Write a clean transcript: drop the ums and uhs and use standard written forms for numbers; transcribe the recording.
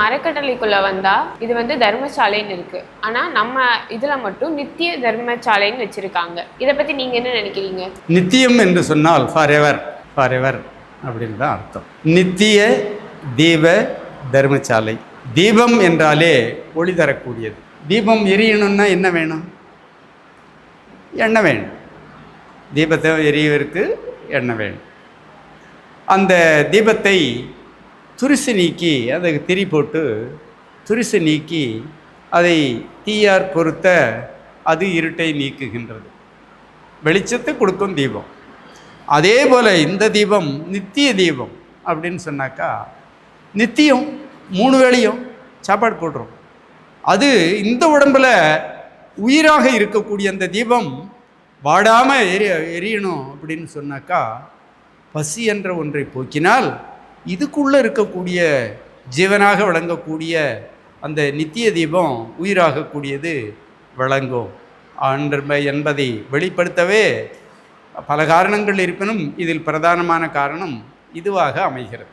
அறக்கட்டளைக்குள்ள வந்தா இது வந்து தர்மசாலைன்னு இருக்கு. ஆனா நம்ம இதுல மட்டும் நித்திய தர்மசாலைன்னு வச்சிருக்காங்க. இதை பத்தி நீங்க என்ன நினைக்கிறீங்க? நித்தியம் என்று சொன்னால் ஃபாரெவர் ஃபாரெவர் அப்படின்னு தான் அர்த்தம். நித்திய தீப தர்மசாலை. தீபம் என்றாலே ஒளி தரக்கூடியது. தீபம் எரியணும்னா என்ன வேணும்? எண்ணெய் வேணும். தீபத்தை எரியவருக்கு எண்ணெய் வேணும். அந்த தீபத்தை துரிசு நீக்கி, அதுக்கு திரி போட்டு துரிசு நீக்கி அதை தீயார் பொறுத்த அது இருட்டை நீக்குகின்றது. வெளிச்சத்தை கொடுக்கும் தீபம். அதே போல் இந்த தீபம் நித்திய தீபம் அப்படின்னு சொன்னாக்கா, நித்தியம் 3 வேளையும் சாப்பாடு போடுறோம். அது இந்த உடம்பில் உயிராக இருக்கக்கூடிய அந்த தீபம் வாடாமல் எரியணும் அப்படின்னு சொன்னாக்கா, பசி என்ற ஒன்றை போக்கினால் இதுக்குள்ளே இருக்கக்கூடிய ஜீவனாக விளங்கக்கூடிய அந்த நித்திய தீபம் உயிராகக்கூடியது விளங்கும் என்பதை வெளிப்படுத்தவே பல காரணங்கள் இருப்பினும் இதில் பிரதானமான காரணம் இதுவாக அமைகிறது.